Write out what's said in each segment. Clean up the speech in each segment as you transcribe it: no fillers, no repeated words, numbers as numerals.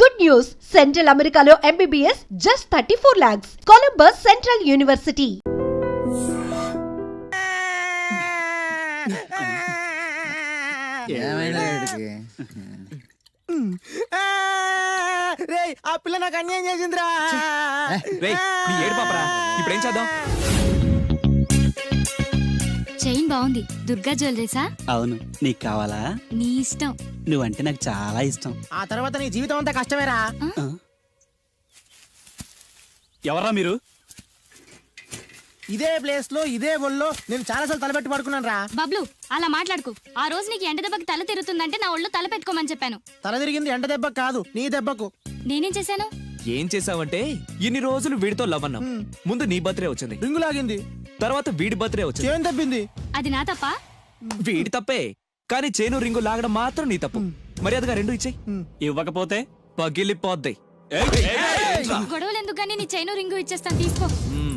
Good news! Central Americano MBBS just 34 lakhs. Columbus Central University. ఆ పిల్ల నాకు అన్యాయం చేసిందిరా. ఇప్పుడేం చేద్దాం? చైన్ బాగుంది. దుర్గా జ్యువెలరీసా? అవును, నీకు కావాలా? నీ ఇష్టం. నువ్వంటే నాకు చాలా ఇష్టం. ఆ తర్వాత నీ జీవితం అంతా కష్టమేరా. ఎవర్రా మీరు? ఇదే ప్లేస్ లో ఇదే ఒళ్ళో నేను చాలాసార్లు తలపెట్టి పడుకున్నాను రా. బబ్లు, అలా మాట్లాడుకో. ఆ రోజు నీకు ఎండ దెబ్బకి తల తిరుగుతుందంటే నా ఒళ్ళు తల పెట్టుకోమని చెప్పాను. తల తిరిగింది ఎండ దెబ్బకు కాదు, నీ దెబ్బకు. నేనేం చేశాను? ఏం చేసావంటే ఇన్ని రోజులు వీడితో లవ్ అన్నాం. ముందు నీ బర్త్డే వచ్చింది, రింగు లాగింది, తర్వాత వీడి బర్త్డే వచ్చింది. చేను తప్పింది. అది నా తప్ప? వీడి తప్పే, కానీ చేను రింగు లాగడం మాత్రం నీ తప్పు. మర్యాదగా రెండు ఇచ్చేయి. ఇవ్వకపోతే పగిలిపోద్ది. గొడవలు ఎందుకు గానీ నీ చైను రింగు ఇచ్చేస్తాను, తీసుకో.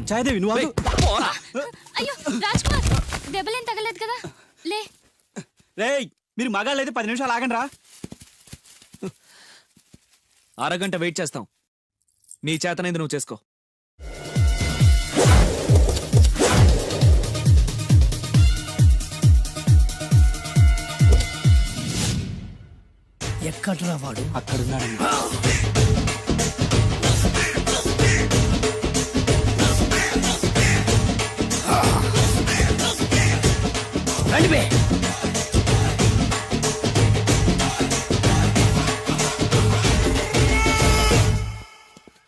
చాయదేవి నువ్వు ఆగు. అయ్యో రాజ్ కుమార్, దెబ్బలేం తగలేదు కదా? లే. రేయ్, మీరు మగాళ్ళైతే 10 నిమిషాలు ఆగండి రా. అరగంట వెయిట్ చేస్తాం. నీ చేతనైంది నువ్వు చేసుకో. ఎక్కడ్రా వాడు? అక్కడున్నాడు.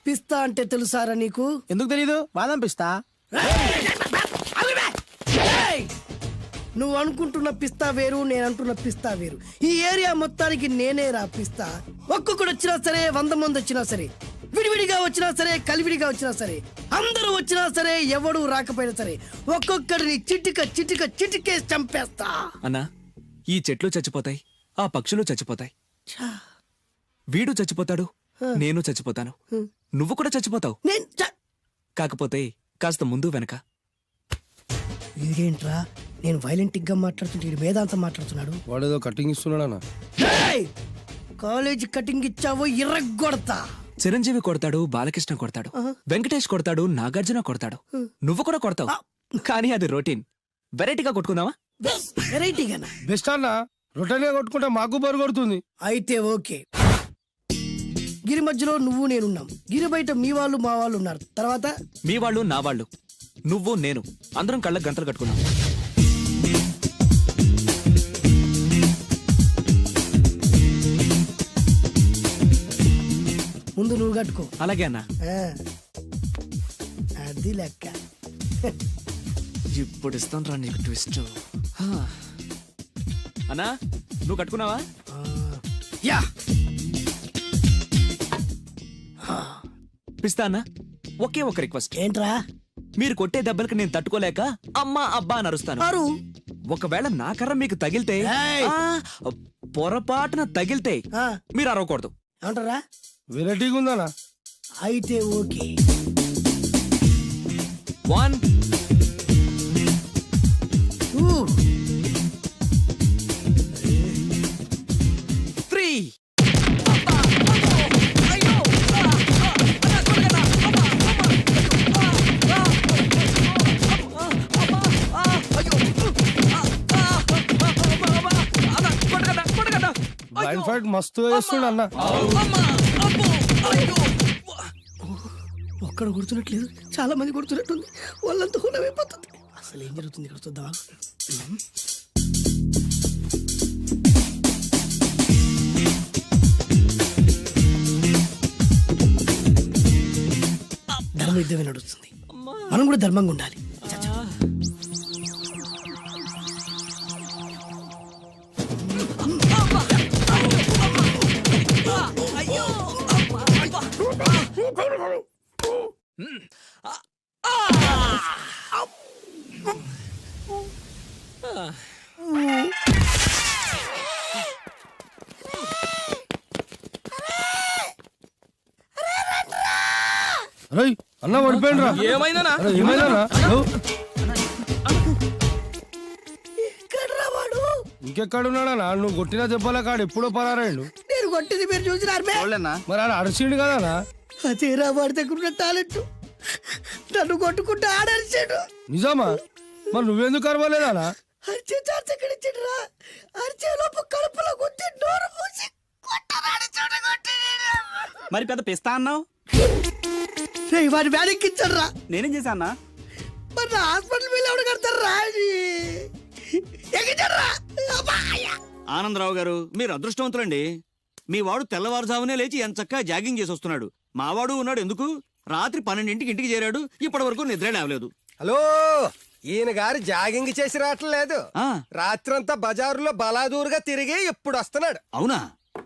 పిస్తా అంటే తెలుసారా నీకు? ఎందుకు తెలీదు? బాదం పిస్తా. నువ్వు అనుకుంటున్న పిస్తా వేరు, నేను అంటున్న పిస్తా వేరు. ఈ ఏరియా మొత్తానికి నేనే రా పిస్తా. ఒక్కొక్కడు వచ్చినా సరే, 100 మంది వచ్చినా సరే, విడివిడిగా వచ్చినా సరే, కలివిడిగా వచ్చినా సరే, అందరూ వచ్చినా సరే, ఎవడు రాకపోయినా సరే, ఒక్కొక్కడిని చిటికేసి చంపేస్తా. అన్నా, ఈ చెట్లు చచ్చిపోతాయి, ఆ పక్షులు చచ్చిపోతాయి, వీడు చచ్చిపోతాడు, నేను చచ్చిపోతాను, నువ్వు కూడా చచ్చిపోతావు. కాకపోతే కాస్త ముందు వెనక. వీడేంట్రా, నేను వైలెంటిక్ గా మాట్లాడుతుంటే వీడు వేదాంతం మాట్లాడుతున్నాడు. వాడేదో కటింగ్ ఇస్తున్నాడా? కాలేజ్ కటింగ్ ఇచ్చావో ఇర్రగొడతా. చిరంజీవి కొడతాడు, బాలకృష్ణ కొడతాడు, వెంకటేష్ కొడతాడు, నాగార్జున కొడతాడు, నువ్వు కూడా కొడతావు. కానీ అది రొటీన్. వెరైటీగా కొట్టుకుందామా? వెరైటీగానా? బెస్ట్ అన్న, రొటనే కొట్టుకుంటే మాకు బరు కొడుతుంది. అయితే ఓకే. గిరి మధ్యలో నువ్వు నేనున్నాం, గిరి బయట మీ వాళ్ళు మా వాళ్ళు ఉన్నారు. తర్వాత మీ వాళ్ళు నా వాళ్ళు, నువ్వు నేను, అందరం కళ్ళకు గంతలు కట్టుకున్నాం. ముందు నువ్వు కట్టుకో. అలాగే అన్నా. అది లెక్క. ఇప్పుడు ఇస్తాను రా నీకు ట్విస్ట్. అన్నా, నువ్వు కట్టుకున్నావా? యా. పిస్తా అన్నా, ఒకే ఒక రిక్వెస్ట్. ఏంట్రా? మీరు కొట్టే దెబ్బలకి నేను తట్టుకోలేక అమ్మా అబ్బా అని అరుస్తాను. ఒకవేళ నా కర్ర మీకు తగిలితే, పొరపాటున తగిలితే మీరు అరవకూడదు. ఏమంటారా? వెరైటీగా ఉందనా? అయితే ఓకే. 1 3. బ్లైండ్ ఫైట్ మస్తు వేస్తుండ అన్న. ఒక్కడ గుర్తున్నట్లేదు, చాలా మంది గుర్తున్నట్టుంది. వాళ్ళంతా హులమైపోతుంది. అసలు ఏం జరుగుతుంది ఇక్కడ చూద్దామా? ధర్మ యుద్ధమే నడుస్తుంది, మనం కూడా ధర్మంగా ఉండాలి. అన్న పడిపోయిండ్రా. ఏమైందనా? ఇంకెక్కడున్నాడా? నువ్వు కొట్టినా చెప్పాలా కాడు ఎప్పుడో పరారాయండు. నేను కొట్టింది మీరు చూసినారు బే? చూడలేనా మరి ఆడ అరిచిండు కదా అదేరా వాడి దగ్గర ఉన్న టాలెంట్. నన్ను కొట్టుకుంటూ ఆడరిచాడు. నిజమా? మరి నువ్వెందుకు అరవలేదా? అరిచే ఛాన్స్ ఎక్కడ ఇచ్చిండ్రా? అరిచే లోపు కడుపులో గుద్ది నోరు మూసి కొట్టరాని చోట కొట్టిండు. మరి పెద్ద పిస్తా అన్నావు రేయ్ వాడి వ్యాధికిచ్చాడు రా. నేనేం చేశా అన్నా మరి నా హాస్పిటల్ బిల్ ఎవడు కడతారు రా? ఎక్కించాడు రా. ఆనందరావు గారు మీరు అదృష్టవంతులండి. మీ వాడు తెల్లవారుజామునే లేచి ఎంచక్కా జాగింగ్ చేసి వస్తున్నాడు. మావాడు ఉన్నాడు ఎందుకు? రాత్రి 12ంటికి ఇంటికి చేరాడు. ఇప్పటి వరకు నిద్ర లేవలేదు. హలో, ఈయన గారు జాగింగ్ చేసి రావట్లేదు. ఆ, రాత్రంతా బజారులో బలాదూరుగా తిరిగి ఇప్పుడు వస్తున్నాడు. అవునా?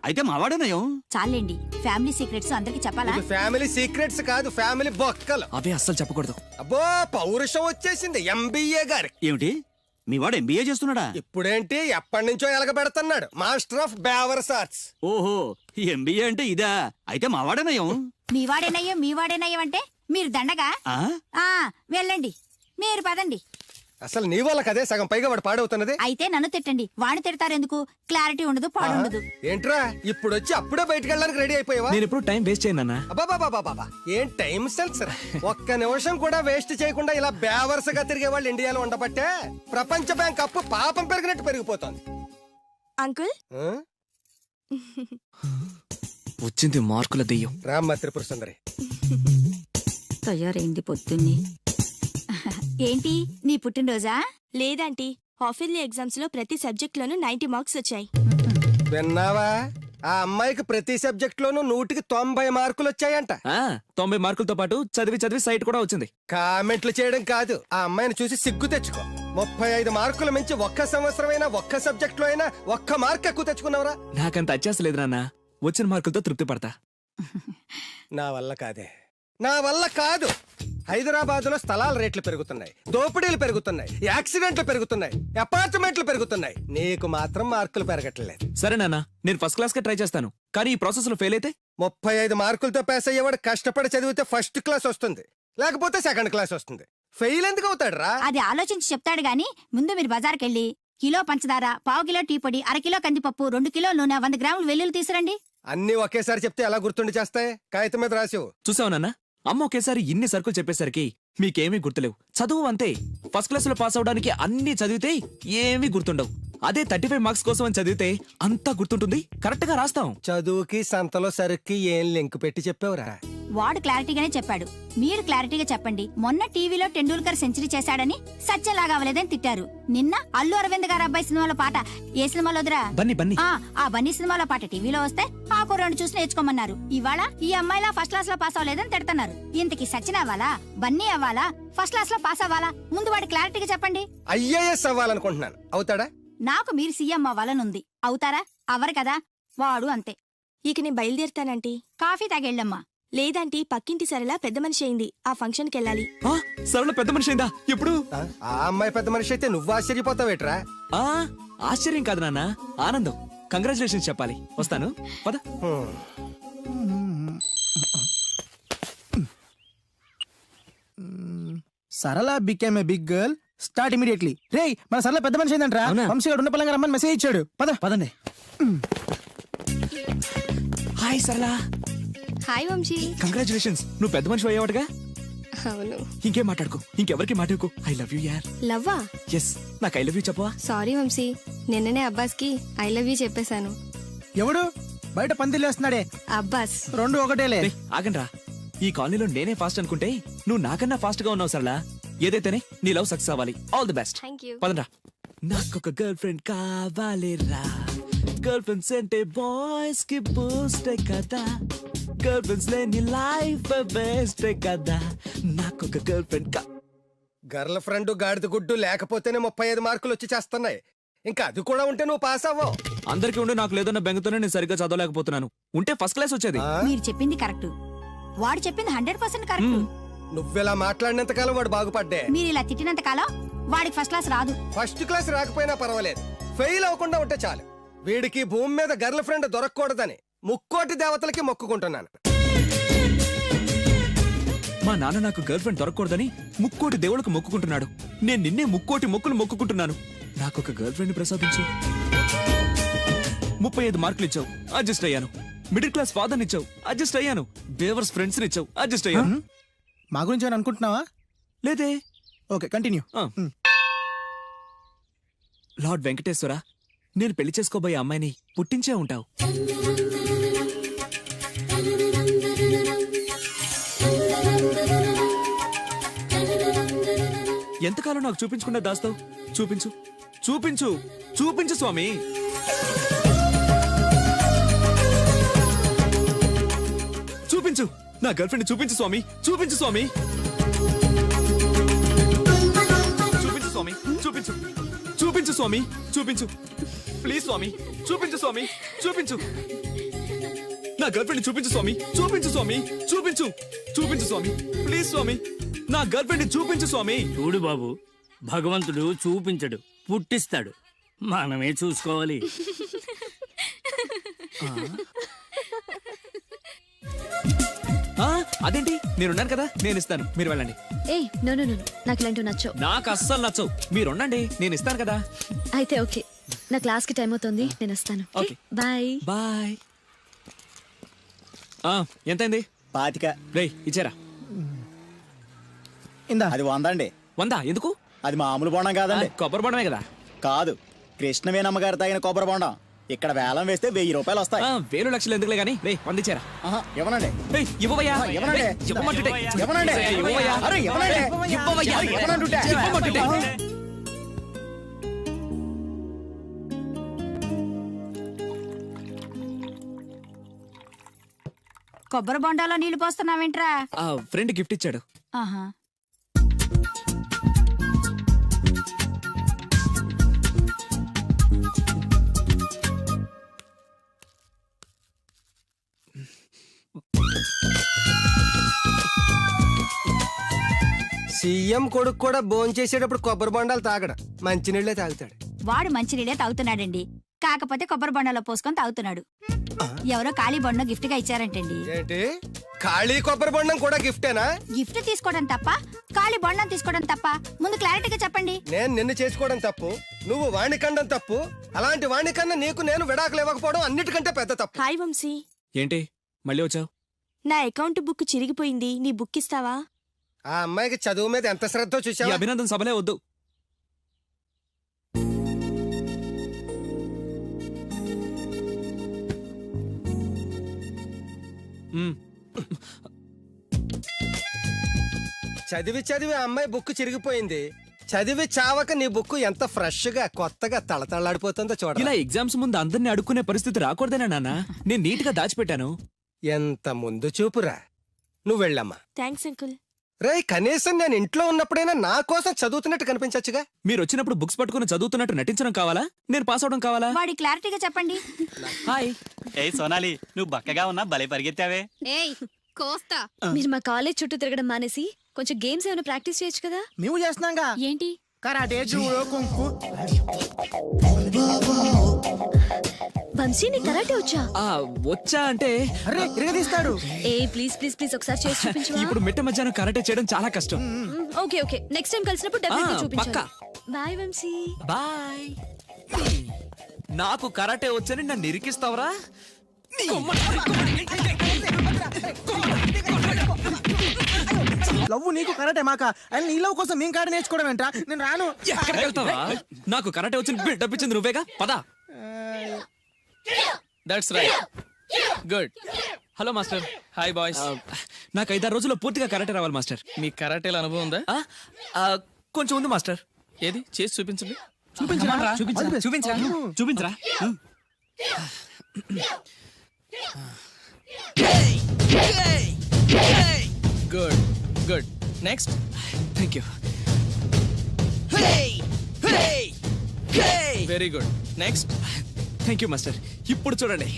అయితే మావాడేనయం. చాలండి, ఫ్యామిలీ సీక్రెట్స్ అందరికి చెప్పాలా? ఇది ఫ్యామిలీ సీక్రెట్స్ కాదు, ఫ్యామిలీ బొక్కలు. అవే అస్సలు చెప్పకూడదు. అబ్బో, పౌరుషం వచ్చేసింది ఎంబీఏ గారి. ఏమిటి? మీ వాడు ఎంబీఏ చేస్తున్నాడా? ఇప్పుడేంటి, ఎప్పటి నుంచో ఎలగబెడుతున్నాడు. మాస్టర్ ఆఫ్ బేవర్స్ ఆర్ట్స్. ఓహో, ఎంబీఏ అంటే ఇదా? అయితే మావాడేనయం. మీ వాడేనయ్యం అంటే మీరు దండగా. ఆ? వెళ్ళండి, మీరు పదండి. అసలు నీ వల్ల కదే సగం పైగా వాడు పాడవుతున్నది. అయితే నన్ను తిట్టండి, వాడిని తిడతారెందుకు? క్లారిటీ ఉండదు, పాడుండదు. ఏంట్రా ఇప్పుడు వచ్చి అప్పుడే బయటకు వెళ్ళడానికి రెడీ అయిపోయావా? నేను ఎప్పుడు టైం వేస్ట్ చేయను అన్నా. అబ్బాబాబాబాబా, ఏం టైం సెన్స్ రా. ఒక్క నిమిషం కూడా వేస్ట్ చేయకుండా ఇలా బేవర్సగా తిరిగే వాళ్ళు ఇండియాలో ఉండబట్టే ప్రపంచ బ్యాంక్ అప్పు పాపం పెరిగినట్టు పెరిగిపోతుంది. అంకుల్, ఆ? వచ్చింది మార్కుల దెయ్యం. రామ్మ త్రిపుర సుందరి. తయారైంది పొద్దున్నే. ఏంటి నీ పుట్టినరోజా? లేదంటీ, హాఫిల్లీ ఎగ్జామ్స్ లో ప్రతి సబ్జెక్ట్ లోనూ 90 మార్క్స్ వచ్చాయి. విన్నావా? ఆ అమ్మాయికి ప్రతి సబ్జెక్ట్ లోనూ 100కి 90 మార్కులు వచ్చాయంట. 90 మార్కులతో పాటు చదివి చదివి సైట్ కూడా వచ్చింది. కామెంట్లు చేయడం కాదు, ఆ అమ్మాయిని చూసి సిగ్గు తెచ్చుకో. 35 మార్కులు మించి ఒక్క సంవత్సరమైనా ఒక్క సబ్జెక్ట్ లో అయినా ఒక్క మార్క్ ఎక్కువ తెచ్చుకున్నావురా? నాకంత అత్యాస లేదు నాన్న. వచ్చిన మార్కులతో తృప్తి పడతా. నా వల్ల కాదే, నా వల్ల కాదు. హైదరాబాద్ లో స్థలాల రేట్లు పెరుగుతున్నాయి, దోపిడీలు పెరుగుతున్నాయి, యాక్సిడెంట్లు పెరుగుతున్నాయి, అపార్ట్మెంట్లు పెరుగుతున్నాయి. నీకు మాత్రం మార్కులు పెరగట్లేదు. సరే నాన్న, నేను ఫస్ట్ క్లాస్ కే ట్రై చేస్తాను. కానీ ఈ ప్రాసెస్ లో ఫెయిల్ అయితే 35 మార్కులతో పాస్ అయ్యేవాడు కష్టపడి చదివితే ఫస్ట్ క్లాస్ వస్తుంది, లేకపోతే సెకండ్ క్లాస్ వస్తుంది. ఫెయిల్ ఎందుకు అవుతాడు రా? అది ఆలోచించి చెప్తాడు గాని, ముందు మీరు బజార్కెళ్ళి కిలో పంచదార, పావు కిలో టీ పొడి, అరకిలో కందిపప్పు, 2 కిలో నూనె, 100 గ్రాములు వెల్లుల్లి తీసురండి. అన్ని ఒకేసారి చెప్తే ఎలా గుర్తుండి చేస్తాయి? కాగితం మీద రాసివు. చూసావు నాన్న, అమ్మ ఒకేసారి ఇన్ని సరుకులు చెప్పేసరికి మీకేమీ గుర్తులేవు. చదువు అంతే. ఫస్ట్ క్లాస్ లో పాస్ అవడానికి అన్ని చదివితే ఏమీ గుర్తుండవు. అదే 35 మార్క్స్ కోసం అని చదివితే అంతా గుర్తుంటుంది, కరెక్ట్ గా రాస్తాం. చదువుకి సంతలో సరుక్కి ఏం లింక్ పెట్టి చెప్పావురా? వాడు క్లారిటీగానే చెప్పాడు, మీరు క్లారిటీగా చెప్పండి. మొన్న టీవీలో టెండూల్కర్ సెంచరీ చేశాడని సత్యలాగా అవ్వలేదని తిట్టారు. నిన్న అల్లు అరవింద్ గారు అబ్బాయి సినిమాలో పాట ఏ సినిమాలో వదిరా? బన్నీ. ఆ బన్నీ సినిమాలో పాట టీవీలో వస్తే ఆ కుర్రాడు చూసి నేర్చుకోమన్నారు. ఇవాళ ఈ అమ్మాయిలా ఫస్ట్ క్లాస్ లో పాస్ అవ్వలేదని తిడుతున్నారు. ఇంతకి సచిన్ అవ్వాలా, బన్నీ అవ్వాలా, ఫస్ట్ క్లాస్ లో పాస్ అవ్వాలా? ముందు వాడు క్లారిటీగా చెప్పండి. ఐఏఎస్ అవ్వాలనుకుంటున్నాను. అవుతాడా? నాకు మీరు సీఎం అవ్వాలనుంది. అవుతారా? అవ్వరు కదా. వాడు అంతే. ఇక నేను బయలుదేరుతానంటీ. కాఫీ తాగెళ్ళమ్మా. లేదంటీ, పక్కింటి సరళ పెద్ద మనిషి అయింది, ఆ ఫంక్షన్ కెళ్ళాలి. సరళ పెద్ద మనిషి అయిందా? ఎప్పుడు? ఆ అమ్మాయి పెద్ద మనిషి అయితే నువ్వు ఆశ్చర్యపోతావేట్రా? ఆశ్చర్యం కాదు నాన్న, ఆనందం. కంగ్రాచులేషన్స్ చెప్పాలి. వస్తాను, పద. Sarala became a big girl. Start immediately. రేయ్, మన సరళ పెద్ద మనిషి అయిందంట్రా. అవునా? వంశీగాడు ఉన్న పలంగా రమ్మని మెసేజ్ ఇచ్చాడు. పదండి. హాయ్ సరళ. హాయ్ వంశీ. కంగ్రాచులేషన్స్, నువ్వు పెద్ద మనిషి అయ్యావటగా. అవును. ఇంకేం మాట్లాడుకో, ఇంకెవరికి మాట్లాడుకో. ఐ లవ్ యూ యార్. లవ్వా? ఎస్, నాకు ఐ లవ్ యూ చెప్పవా? సారీ వంశీ, నిన్ననే అబ్బాస్ కి ఐ లవ్ యూ చెప్పేశాను. ఎవడు బయట పందిలేస్తున్నాడే? అబ్బాస్. 2 ఒకటేలే. ఆగండ్రా, ఈ కాలనీలో నేనే ఫాస్ట్ అనుకుంటే నువ్వు నాకన్నా ఫాస్ట్ గా ఉన్నావు సరళ. ఏదైతేనే నీ లవ్ సక్సెస్ అవ్వాలి. All the best. Thank you. పదండ్రా. నాకొక గర్ల్ ఫ్రెండ్ కావాలిరా. గర్ల్ ఫ్రెండ్స్ అంటే బాయ్స్ కి బూస్ట్ కదా. గర్ల్ ఫ్రెండ్స్ లేని లైఫ్ బెస్ట్ కదా. నాకొక గర్ల్ ఫ్రెండ్ గర్ల్ ఫ్రెండ్ గాడిద గుడ్డు లేకపోతేనే 35 మార్కులు వచ్చి చేస్తున్నాయి. ఇంకా అది కూడా ఉంటే నువ్వు పాస్ అవ్వవు. అందరికీ ఉండి నాకు లేదన్న బెంగతోనే నేను సరిగ్గా చదవలేకపోతున్నాను. ఉంటే ఫస్ట్ క్లాస్ వచ్చేది. మీరు చెప్పింది కరెక్ట్, వాడు చెప్పింది 100% కరెక్ట్. నువ్వెలా మాట్లాడినంత కాలం వాడు బాగుపడ్డే. మీరు ఇలా తిట్టినంత కాలం వాడికి ఫస్ట్ క్లాస్ రాదు. ఫస్ట్ క్లాస్ రాకపోయినా పర్వాలేదు, ఫెయిల్ అవ్వకుండా ఉంటే చాలు. వీడికి భూమి మీద గర్ల్ ఫ్రెండ్ దొరకకూడదని ముక్కోటి దేవతలకి మొక్కుకుంటున్నాను. మా నాన్న నాకు గర్ల్ ఫ్రెండ్ దొరకకూడదని ముక్కోటి దేవుళ్ళకు మొక్కుకుంటున్నాడు. నేను నిన్నే ముక్కోటి మొక్కులు మొక్కుకుంటున్నాను. నాకొక గర్ల్ ఫ్రెండ్ ప్రసాదించు. 35 మార్కులు ఇచ్చావు, అడ్జస్ట్ అయ్యాను. మిడిల్ క్లాస్ ఫాదర్ ఇచ్చావు, అడ్జస్ట్ అయ్యాను. బేవర్స్ ఫ్రెండ్స్ ఇచ్చావు, అడ్జస్ట్ అయ్యాను. మా గురించి ఏమైనా అనుకుంటున్నావా? లేదే. Okay continue. లార్డ్ వెంకటేశ్వర, నేను పెళ్లి చేసుకోబోయే అమ్మాయిని పుట్టించే ఉంటావు. ఎంతకాలం నాకు చూపించకుండా దాస్తావు? చూపించు, చూపించు, చూపించు స్వామి. చూపించు, నా గర్ల్ ఫ్రెండ్ చూపించు స్వామి, చూపించు స్వామి. చూపించు స్వామి, చూపించు, చూపించు స్వామి, చూపించు. ప్లీజ్ స్వామి, చూపించు స్వామి, చూపించు. నా గర్ల్ ఫ్రెండ్ చూపించు స్వామి, చూపించు స్వామి, చూపించు. చూపించు స్వామి, ప్లీజ్ స్వామి, నా గర్ల్ ఫ్రెండ్ చూపించు స్వామి. చూడు బాబు, భగవంతుడు చూపించడు, పుట్టిస్తాడు. మనమే చూసుకోవాలి. అదేంటి, నేనున్నాను కదా, నేను ఇస్తాను, మీరు వెళ్ళండి. ఏ నో నో నో, నాకు ఇలాంటివి నచ్చవు. నాకు అస్సలు నచ్చవు, మీరు ఉండండి, నేను ఇస్తాను కదా. అయితే ఓకే, నా క్లాస్ కి టైం అవుతుంది, నేను వస్తాను. ఓకే. బాయ్. బాయ్. ఎంతైంది? 25. రేయ్ ఇచ్చారా? ఇందా. అది 100 అండి. 100 ఎందుకు? అది మామూలు బొండం కాదండి. కొబ్బరి బొండమే కదా. కాదు, కృష్ణవేణమ్మ గారు తాగిన కొబ్బరి బొండం. ఇక్కడ వేలం వేస్తే 1000 రూపాయలు వస్తాయి. 1000 లక్షలు ఎందుకులే గానీ, రే 100 ఇచ్చారా? ఇవ్వనండి. రేయ్ ఇవ్వవయ్యా. ఇవ్వనండి. రేయ్, ఇవ్వమంటుంటే. ఇవ్వనండి. ఇవ్వవయ్యా. అరే, ఇవ్వనండి. ఇవ్వవయ్యా. అరే, ఇవ్వనంటుంటే. ఇవ్వమంటుంటే. కొబ్బరి బొండాలో నీళ్లు పోస్తున్నావేంట్రా? ఫ్రెండ్ గిఫ్ట్ ఇచ్చాడు. ఆహా. సీఎం కొడుకు కూడా భోంచేసేటప్పుడు కొబ్బరి బొండాలు తాగడు, మంచినీళ్ళే తాగుతాడు. వాడు మంచినీళ్ళే తాగుతున్నాడండి, కాకపోతే కొబ్బరి బొండాలో పోసుకొని తాగుతున్నాడు. ఎవరో ఖాళీ బొండం గిఫ్ట్ గా ఇచ్చారంటండి. ఏంటి, ఖాళీ కొబ్బరి బొండం కూడా గిఫ్టేనా? గిఫ్ట్ తీసుకోవడం తప్ప, ఖాళీ బొండం తీసుకోవడం తప్ప? ముందు క్లారిటీగా చెప్పండి. నేను నిన్ను చేసుకోవడం తప్పు, నువ్వు వాణ్ణి కండం తప్పు. అలాంటి వాణ్ణి కన్నా నీకు నేను విడాకులు ఇవ్వకపోవడం అన్నిటికంటే పెద్ద తప్పు. హాయ్ వంశీ, ఏంటి మళ్ళీ వచ్చావు? నా అకౌంట్ బుక్ చిరిగిపోయింది, నీ బుక్ ఇస్తావా? ఆ అమ్మాయికి చదువు మీద ఎంత శ్రద్ధ ఈ చూసావా? అభినందన సభలే వద్దు. చదివి చదివి ఆ అమ్మాయి బుక్ చిరిగిపోయింది. చదివి చావక నీ బుక్ ఎంత ఫ్రెష్ గా కొత్తగా తళతళలాడిపోతుందో చూడ. ఇలా ఎగ్జామ్స్ ముందు అందరినీ అడుక్కునే పరిస్థితి రాకూడదేనా నాన్న? నేను నీట్ గా దాచిపెట్టాను. ఎంత ముందు చూపురా. నువ్వు వెళ్ళమ్మా. Thanks uncle. రేయ్, కనీసం నేను ఇంట్లో ఉన్నప్పుడైనా నా కోసం చదువుతున్నట్టు కనిపించచ్చుగా. మీరు వచ్చినప్పుడు బుక్స్ పట్టుకుని చదువుతున్నట్టు నటించడం కావాలా, నేను పాస్ అవడం కావాలా? వాడి క్లారిటీగా చెప్పండి. హాయ్. ఏ సోనాలి, నువ్వు బక్కగా ఉన్నా భలే పరిగెత్తావే. ఏయ్ కోస్తా. మీరు మా కాలేజ్ చుట్టూ తిరగడం మానేసి కొంచెం గేమ్స్ ఏమైనా ప్రాక్టీస్ చేయొచ్చు కదా. మేము చేస్తున్నాంగా. ఏంటి? Karate, judo, కుంకు. వంశీ నీ కరాటే వచ్చా? వచ్చా అంటే అరే ఇరగదీస్తాడు. ఏ ప్లీజ్ ప్లీజ్ ప్లీజ్ ఒకసారి చేసి చూపించు. ఇప్పుడు మిట్ట మధ్యాహ్నం కరాటే చేయడం చాలా కష్టం. ఓకే ఓకే, నెక్స్ట్ టైం కలిసినప్పుడు డెఫినెట్గా చూపించాలి. పక్కా. బాయ్ వంశీ. బాయ్. నాకు కరాటే వచ్చని నన్ను ఇరికిస్తావరా? లవ్ నీకు కరాటే మాక, అండ్ నీ లవ్ కోసం మేము కరాటే నేర్చుకోవడం ఏంట్రా? నేను రాను. ఎక్కడికి వెళ్తావా? నాకు కరాటే వచ్చి బిల్డప్ ఇచ్చింది నువ్వేగా, పదా. That's right, good. Hello master. Hi boys. నాకు 5-6 రోజుల్లో పూర్తిగా కరాటే రావాలి మాస్టర్. మీ కరాటేల అనుభవం ఉందా? కొంచెం ఉంది మాస్టర్. ఏది చేసి చూపించండి. చూపించరా. Good good, next. Thank you. Very good, next. Thank you master. ఇప్పుడు చూడండి.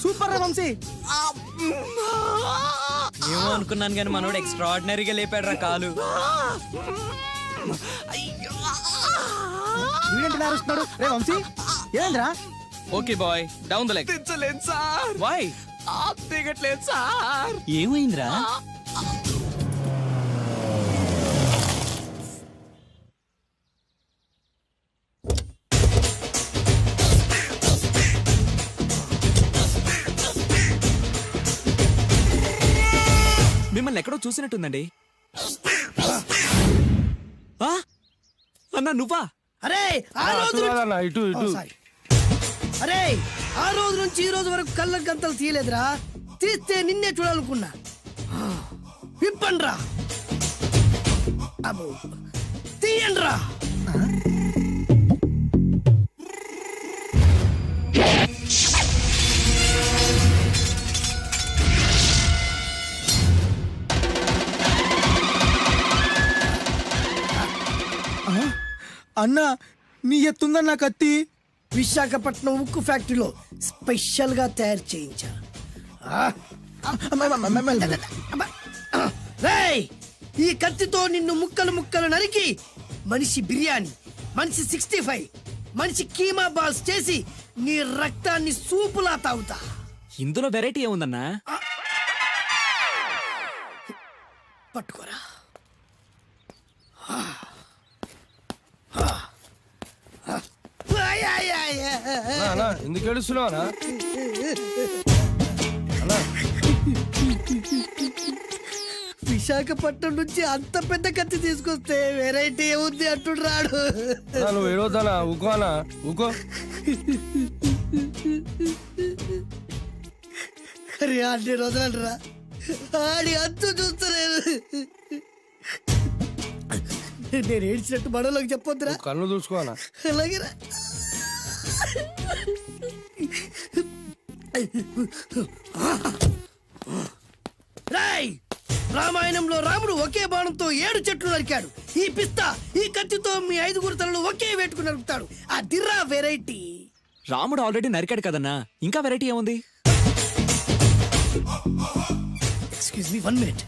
సూపర్ రా వంశీ. ఏమో అనుకున్నాను కానీ మనోడు ఎక్స్ట్రాడినరీగా లేపాడు రా కాలు. వీడేంటి ఇలా అరుస్తున్నాడు? రే వంశీ ఏంద్రా? Okay boy, down the leg. దించలేదు సార్. వై? దిగట్లేదు సార్. ఏమైందిరా? మిమ్మల్ని ఎక్కడో చూసినట్టుందండి. ఆ? అన్నా నువ్వా? అరే ఆ రోజు అటు కాదన్నా, ఇటు ఓ, ఇటు. సారీ. అరే ఆ రోజు నుంచి ఈ రోజు వరకు కళ్ళ గంతలు తీయలేదురా. తీస్తే నిన్నే చూడాలనుకున్నా. విప్పండ్రా. అబ్బో తీయండ్రా. అన్నా నీ ఎత్తుందన్న కత్తి. విశాఖపట్నం ఉక్కు ఫ్యాక్టరీలో స్పెషల్ గా తయారు చేయించా. రేయ్ ఈ కత్తితో నిన్ను ముక్కలు ముక్కలు నరికి మనిషి బిర్యానీ, మనిషి 65, మనిషి కీమా బాల్స్ చేసి నీ రక్తాన్ని సూపులా తాగుతా. ఇందులో వెరైటీ ఏముందన్నా? పట్టుకోరా. అన్నా, అన్నా, ఎందుకు ఏడుస్తున్నావు అన్నా? అన్నా, విశాఖపట్నం నుంచి అంత పెద్ద కత్తి తీసుకొస్తే వెరైటీ ఏముంది అంటుడు రాడు. అన్నా, నువ్వు ఏడవద్దనా? ఊకో అన్నా, ఊకో. అరే అన్ని రోజులరా ఆడి అంతు చూస్తలేదు. నేను ఏడ్చినట్టు మనలోకి చెప్పొద్దురా. నువ్వు కన్ను చూసుకో అన్నా. అలాగేరా. రాయ్ రామాయణంలో రాముడు ఒకే బాణంతో 7 చెట్లు నరికాడు. ఈ పిస్తా ఈ కత్తితో మీ 5 తలలు ఒకే వేటుకు నరుకుతాడు. ఆ దిర్రా వెరైటీ. రాముడు ఆల్రెడీ నరికాడు కదన్నా, ఇంకా వెరైటీ ఏముంది? Excuse me 1 minute.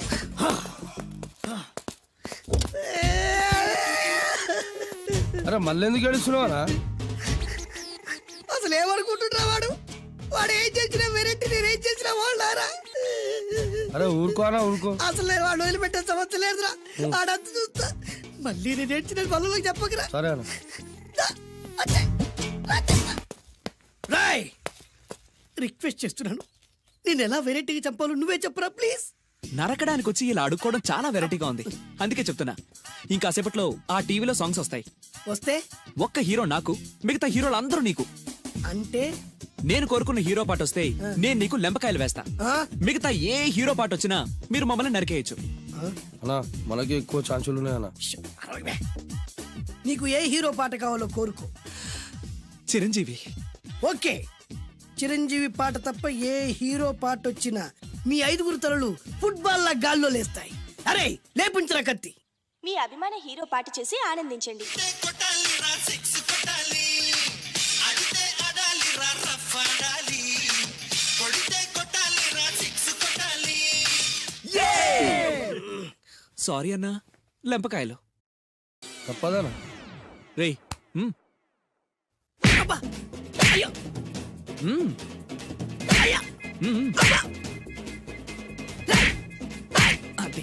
అరే మళ్ళీ ఎందుకు ఏడుస్తున్నావు అన్నా? అసలు ఏమనుకుంటుండ్రా వాడు? వాడు ఏం చేసిన వెరైటీ నేనేం చేసిన వాళ్ళారా? అరే ఊరుకో అన్నా, ఊరుకో. అసలు నేను వాడు వదిలిపెట్టే సమస్య లేదురా. ఆడంత చూస్తా. మళ్ళీ నేను ఏడ్చిన పనులకు చెప్పకరా. సరే అన్న. రాయ్ రిక్వెస్ట్ చేస్తున్నాను, నేను ఎలా వెరైటీగా చంపాలో నువ్వే చెప్పరా ప్లీజ్. నరకడానికి వచ్చి ఇలా అడుక్కోవడం చాలా వెరైటీగా ఉంది. అందుకే చెప్తున్నా, ఇంకాసేపట్లో ఆ టీవీలో సాంగ్స్ వస్తాయి. వస్తే ఒక్క హీరో నాకు, మిగతా హీరోలు అందరూ నీకు. అంటే నేను కోరుకున్న హీరో పాట వస్తే నేను నీకు లెంపకాయలు వేస్తా. ఆ? మిగతా ఏ హీరో పాట వచ్చినా మీరు మమ్మల్ని నరికేయచ్చు. అన్నా మనకి ఎక్కువ ఛాన్సులు ఉన్నాయి అన్న. అరవై. నీకు ఏ హీరో పాట కావాలో కోరుకో. చిరంజీవి. ఓకే చిరంజీవి పాట తప్ప ఏ హీరో పాట వచ్చినా మీ 5 తలలు ఫుట్బాల్ లా గాల్లో లేస్తాయి. అరే లేపించరా కత్తి. మీ అభిమాన హీరో పాట చేసి ఆనందించండి. సారీ అన్నా, లెంపకాయలు. తప్పదనా? రేయ్ అబ్బా అయ్యో అయ్యా అది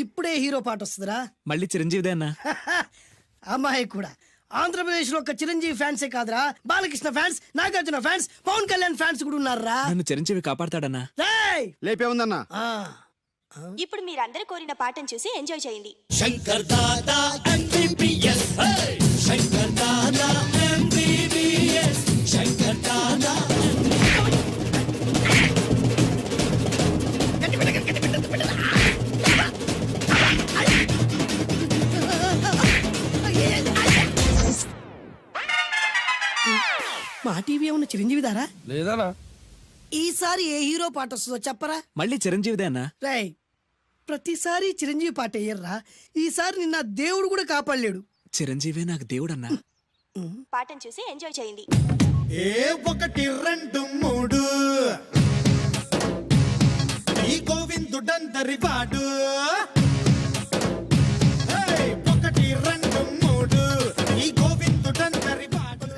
ఇప్పుడే హీరో పాట వస్తుందిరా. మళ్ళీ చిరంజీవిదే అన్నా. అమ్మాయి కూడా ఆంధ్రప్రదేశ్ లో ఒక చిరంజీవి ఫ్యాన్సే కాదురా, Balakrishna fans, Nagarjuna fans, Pawan Kalyan fans కూడా ఉన్నారా. నన్ను చిరంజీవి కాపాడతాడన్నా. రేయ్! లేపే ఉందన్నా. ఆ, ఇప్పుడు మీరందరూ కోరిన పాటను చూసి ఎంజాయ్ చేయండి. మా టీవీ ఏమన్నా చిరంజీవి దారా? లేదనా? ఈసారి ఏ హీరో పాట వస్తుందో చెప్పరా. మళ్ళీ చిరంజీవిదే అన్నా. రేయ్ ప్రతిసారి చిరంజీవి పాట వేయర్రా. ఈసారి నిన్న దేవుడు కూడా కాపాడలేడు. చిరంజీవే నాకు దేవుడన్నా. పాటను చూసి ఎంజాయ్ చేయండి. 1 2 3 ఈ గోవిందుడందరి వాడు. 1 2 3 ఈ గోవిందుడందరి వాడు.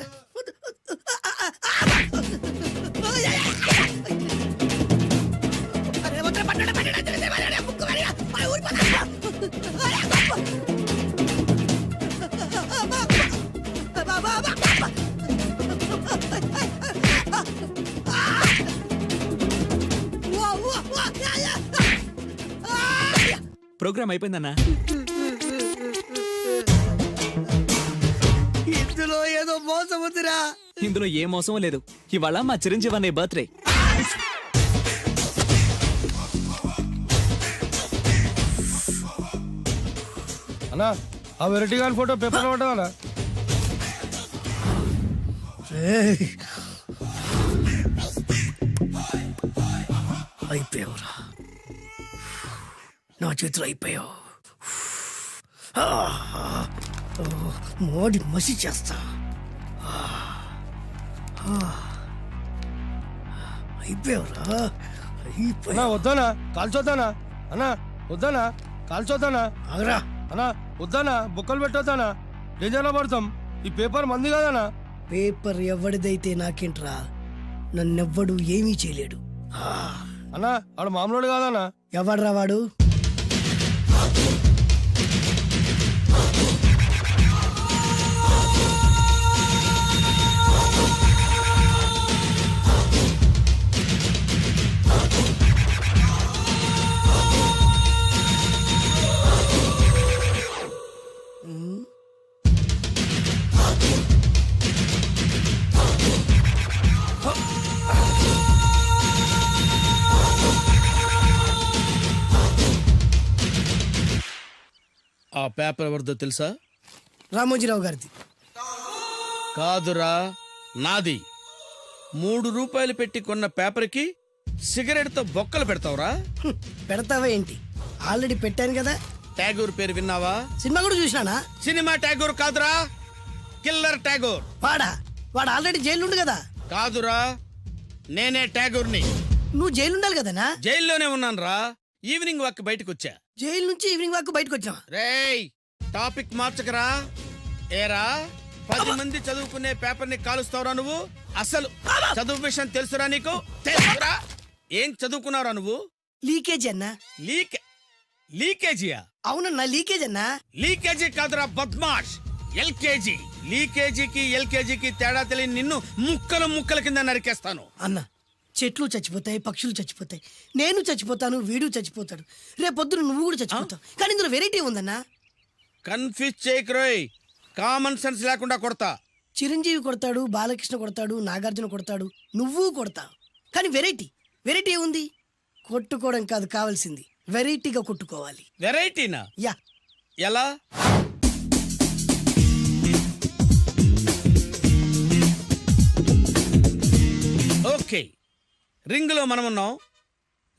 ప్రోగ్రామ్ అయిపోయిందన్నా. ఇందులో ఏదో మోసం ఉందిరా. ఇందులో ఏ మోసం లేదు. ఇవాళ మా చిరంజీవి అనే బర్త్డే. అన్నా ఆ వెరైటీ గాని ఫోటో పేపర్ పట్టదా? అయిపోయావురా, నా చేతులు అయిపోయావు. మోడి మసి చేస్తా. అయిపోయావురా, అన్నా వద్దానా కాల్చొద్దానా? అన్నా వద్దానా కాల్చొద్దానా? ఆగరా. అన్నా వద్దానా బుక్కలు పెట్టొద్దానా? డేంజర్లో పడతాం. ఈ పేపర్ మంది కాదనా? పేపర్ ఎవడిదైతే నాకేంట్రా, నన్నెవ్వడు ఏమీ చేయలేడు. అన్నా ఆడు మామూలు కాదనా? ఎవడ్రా వాడు? ఆ పేపర్ ఎవరిదో తెలుసా? రామోజీరావు గారిది. కాదురా, నాది. 3 రూపాయలు పెట్టి కొన్న పేపర్కి సిగరెట్తో బొక్కలు పెడతావురా? పెడతావా ఏంటి? ఆల్రెడీ పెట్టాను కదా. ట్యాగూర్ పేరు విన్నావా? సినిమా కూడా చూసినానా? సినిమా ట్యాగూర్ కాదురా, కిల్లర్ ట్యాగూర్. వాడు ఆల్రెడీ జైలు ఉండు కదా. కాదురా, నేనే ట్యాగూర్ని. నువ్వు జైలు ఉండాలి కదనా? జైల్లోనే ఉన్నాను రా. ఈవినింగ్ వాక్ బయటకు వచ్చా. జైలు నుంచి ఈవినింగ్ వాక్ బయటకు వచ్చావా? రేయ్, టాపిక్ మార్చకరా. ఏరా, 10 మంది చదువుకునే పేపర్ ని కాలుస్తావురా నువ్వు? అసలు చదువు విషయం తెలుసురా నీకు? తెలుసురా? ఏం చదువుకున్నావురా నువ్వు? లీకేజ్ అన్నా. లీకేజీయా? అవునన్నా, లీకేజ్ అన్నా. లీకేజీ కాదురా బద్మాష్, ఎల్కేజీ. లీకేజీకి ఎల్కేజీకి తేడా తెలియని నిన్ను ముక్కలు ముక్కల కింద నరికేస్తాను. అన్నా, చెట్లు చచ్చిపోతాయి, పక్షులు చచ్చిపోతాయి, నేను చచ్చిపోతాను, వీడు చచ్చిపోతాడు, రేపొద్దున నువ్వు కూడా చచ్చిపోతావు. కానీ ఇందులో వెరైటీ ఉందన్నా. కన్ఫ్యూజ్ చేయకురోయ్, కామన్ సెన్స్ లేకుండా కొడతా. చిరంజీవి కొడతాడు, బాలకృష్ణ కొడతాడు, నాగార్జున కొడతాడు, నువ్వు కొడతావు. కానీ వెరైటీ ఉంది. కొట్టుకోవడం కాదు కావాల్సింది, వెరైటీగా కొట్టుకోవాలి. వెరైటీనా? యా. ఎలా? ఓకే, రింగ్ లో మనం ఉన్నాం,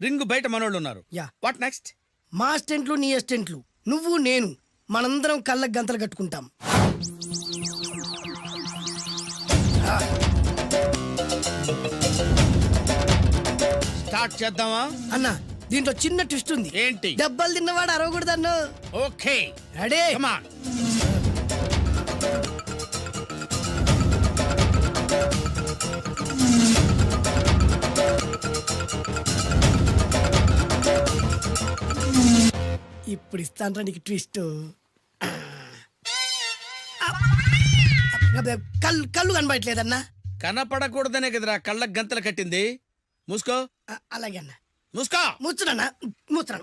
రింగ్ బయట మనోళ్ళు ఉన్నారు. యా. What next? మా అసిస్టెంట్లు, నీ అసిస్టెంట్లు, నువ్వు నేను, మనందరం కళ్ళకు గంతలు కట్టుకుంటాం. స్టార్ట్ చేద్దామా? అన్నా, దీంట్లో చిన్న ట్విస్ట్ ఉంది. ఏంటి? దెబ్బలు తిన్నవాడు అరవకూడదన్ను. Okay, ready? Come on. ఇప్పుడు ఇస్తాను నీకు ట్విస్ట్. కళ్ళు కనబడట్లేదన్నా. కనపడకూడదనే కదరా కళ్ళకు గంతలు కట్టింది. మూసుకో. అలాగే అన్న. మూసుకో. ముచ్చునన్నా, ముచ్చరా.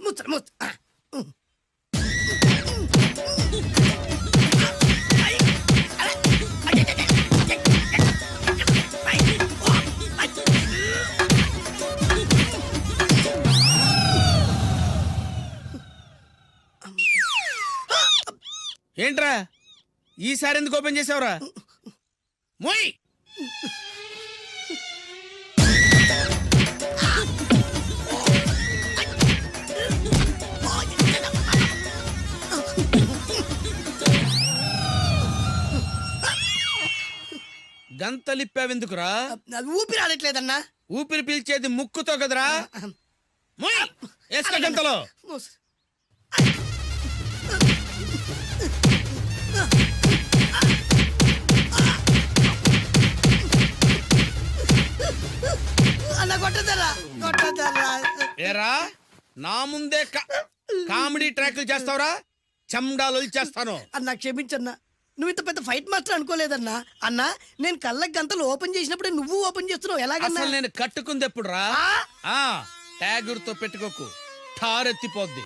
ఏంట్రా ఈసారి ఎందుకు ఓపెన్ చేసావురా? మోయ్. గంతలిప్పావెందుకురా? ఊపిరి ఆడట్లేదన్నా. ఊపిరి పీల్చేది ముక్కుతో కదరా. మోయ్, వేసుకో గంతలో. ఏరా, నా ముందే కామెడీ ట్రాక్లు చేస్తావురా? చెమ్డాలు చేస్తాను. అన్నా క్షమించన్నా, నువ్వు ఇంత పెద్ద ఫైట్ మాస్టర్ అనుకోలేదన్నా. అన్నా, నేను కళ్ళకి గంతలు ఓపెన్ చేసినప్పుడే నువ్వు ఓపెన్ చేస్తున్నావు, ఎలాగన్నా? అసలు నేను కట్టుకుంది ఎప్పుడు రా? ట్యాగూర్ తో పెట్టుకోకు, ఠారెత్తిపోద్ది.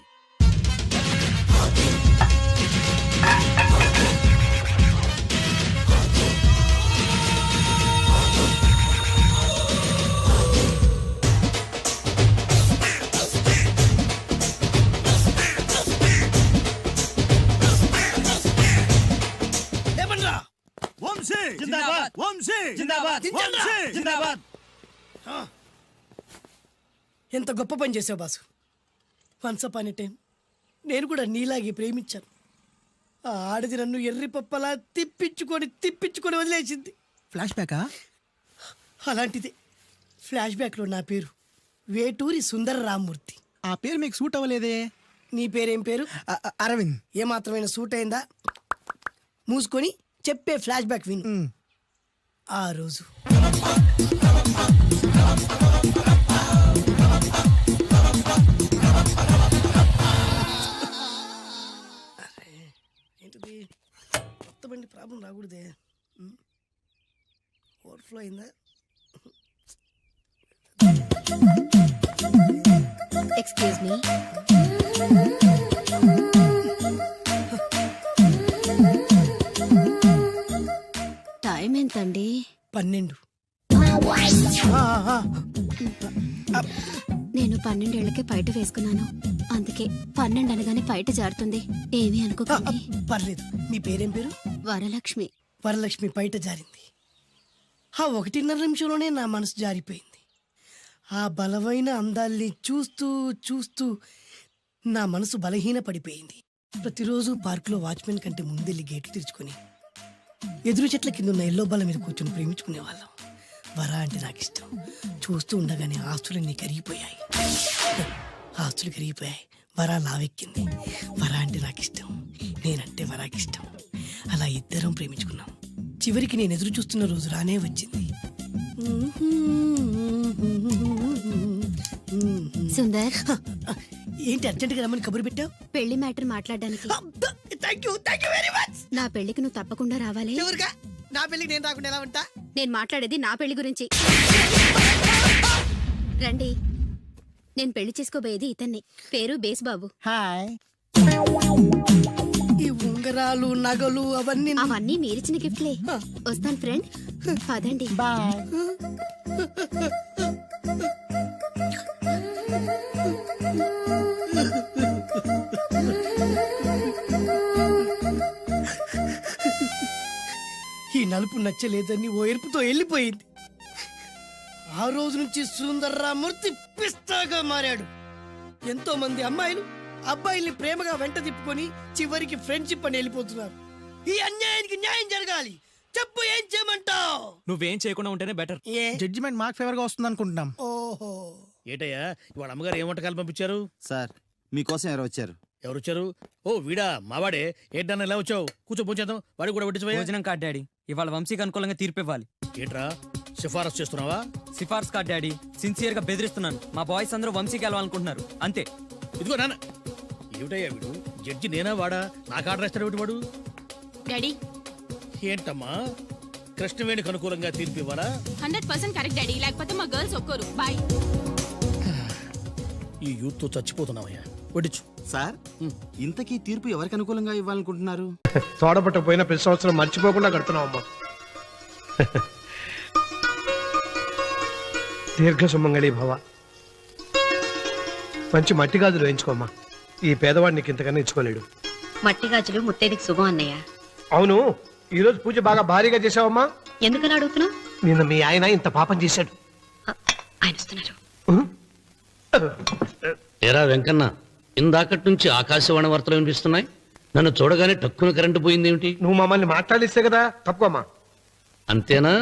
ఎంత గొప్ప పని చేసావు boss. Once upon a time నేను కూడా నీలాగే ప్రేమించాను. ఆ ఆడది నన్ను ఎర్రి పప్పలా తిప్పించుకొని వదిలేసింది. ఫ్లాష్ బ్యాకా? అలాంటిది ఫ్లాష్ బ్యాక్లో నా పేరు వేటూరి సుందర రామ్మూర్తి. ఆ పేరు మీకు సూట్ అవ్వలేదే. నీ పేరేం పేరు? అరవింద్. ఏమాత్రమైన సూట్ అయిందా? మూసుకొని చెప్పే ఫ్లాష్ బ్యాక్ విను. ఆ రోజు ఏంటిది కొత్త బండి ప్రాబ్లం రాకూడదే. ఓవర్ఫ్లో అయిందా? Excuse me. టైం ఎంతండి? 12. నేను 12 ఏళ్లకే పైట వేసుకున్నాను. అందుకే 12 అనగానే పైట జారుతుంది. ఏమీ అనుకోకండి. పర్లేదు. మీ పేరేం పేరు? వరలక్ష్మి. వరలక్ష్మి పైట జారింది. ఆ 1.5 నిమిషంలోనే నా మనసు జారిపోయింది. ఆ బలమైన అందాల్ని చూస్తూ చూస్తూ నా మనసు బలహీన పడిపోయింది. ప్రతిరోజు పార్కులో వాచ్మెన్ కంటే ముందెళ్ళి గేట్లు తెరుచుకొని ఎదురు చెట్ల కింద ఉన్న ఎల్లో బాల మీద కూర్చొని ప్రేమించుకునే వాళ్ళం. వరా అంటే నాకు ఇష్టం. చూస్తూ ఉండగానే ఆస్తులన్నీ కరిగిపోయాయి. వరా లావెక్కింది. వరా అంటే నాకు ఇష్టం, నేనంటే వరాకి ఇష్టం. అలా ఇద్దరం ప్రేమించుకున్నాం. చివరికి నేను ఎదురు చూస్తున్న రోజు రానే వచ్చింది. సుందర్, ఏంటి అర్జెంట్గా రమ్మని కబురు పెట్టావు? పెళ్లి మ్యాటర్ మాట్లాడడానికి. Thank you very much. నా పెళ్లికి నువ్వు తప్పకుండా రావాలి. ఎవరుగా? నా పెళ్లికి నేను రాకుండా ఎలా ఉంటా? నేను మాట్లాడేది నా పెళ్లి గురించి. రండి. నేను పెళ్లి చేసుకోబోయేది ఇతన్ని. పేరు బేస్బాబు. హాయ్. ఈ ఉంగరాలు నగలు అవన్నీ మీరిచ్చిన గిఫ్ట్లే. వస్తాను ఫ్రెండ్. పదండి. బాయ్. ఈ నలుపు నచ్చలేదని ఓ ఎరుపుతో వెళ్ళిపోయింది. ఆ రోజు నుంచి సుందర్రామూర్తి పిస్తాగా మారాడు. ఎంతో మంది అమ్మాయిలు అబ్బాయిల్ని ప్రేమగా వెంట తిప్పుకొని చివరికి ఫ్రెండ్షిప్ అని వెళ్ళిపోతున్నారు. ఈ అన్యాయానికి న్యాయం జరగాలి. చెప్పు, ఏం చేయమంటావు? నువ్వేం చేయకుండా ఉంటేనే బెటర్. జడ్జిమెంట్ మాకు ఫేవర్ గా వస్తుంది అనుకుంటున్నాం. ఓహో, ఏటయ్యా ఇవాళ అమ్మగారు ఏం వంటకాలు పంపించారు? సార్ మీకోసం ఎవరు వచ్చారు? ఎవరు వచ్చారు? ఓ వీడా, మావాడే. ఏంటన్నా ఇలా వచ్చావు? కూర్చో, పోంచేద్దాం. వాడికి కూడా వడ్డించబోయా. భోజనం కాదు డాడీ, ఇవాళ వంశీకి అనుకూలంగా తీర్పు ఇవ్వాలి. ఏంట్రా సిఫారసు చేస్తున్నావా? సిఫార్సు కాదు డాడీ, సిన్సియర్ గా బెదిరిస్తున్నాను. మా బాయ్స్ అందరూ వంశీకి వెళ్ళాలనుకుంటున్నారు అంతే. ఇదిగో నాన్న. ఏమిటయ్యా వీడు? జడ్జి నేనా వాడా? నాకు ఆర్డర్ ఇస్తాడు వాడు. డాడీ, ఏంటమ్మా కృష్ణవేణికి అనుకూలంగా తీర్పు ఇవ్వాలా? 100% కరెక్ట్ డాడీ, లేకపోతే మా గర్ల్స్ ఒక్కరు. బాయ్. ఈ యూత్ తో చచ్చిపోతున్నావయ్యా. వడ్డించు. సార్ ఇంతకీ తీర్పు ఎవరికి అనుకూలంగా ఇవ్వాలనుకుంటున్నారు? తోడపట్టపోయిన ప్రతి సంవత్సరం మర్చిపోకుండా కడుతున్నావమ్మా. దీర్ఘ సుమంగళి భవ. మంచి మట్టి గాజులు వేయించుకోమ్మా. ఈ పేదవాడిని నీకు ఇంతకన్నా ఇచ్చుకోలేడు. మట్టి గాజులు ముత్తైదికి శుభం అన్నయ్య. అవును, ఈ రోజు పూజ బాగా భారీగా చేసావమ్మా. ఎందుకలా అడుగుతున్నావు? నిన్న మీ ఆయన ఇంత పాపం చేశాడు. ఆయన వస్తున్నారు. ఏరా వెంకన్న, ఇందాకటి నుంచి ఆకాశవాణి వార్తలు వినిపిస్తున్నాయి. నన్ను చూడగానే టక్కున కరెంటు పోయిందేమిటి? నువ్వు మమ్మల్ని మాట్లాడిస్తే కదా తప్పుకోమ్మా. అంతేనా?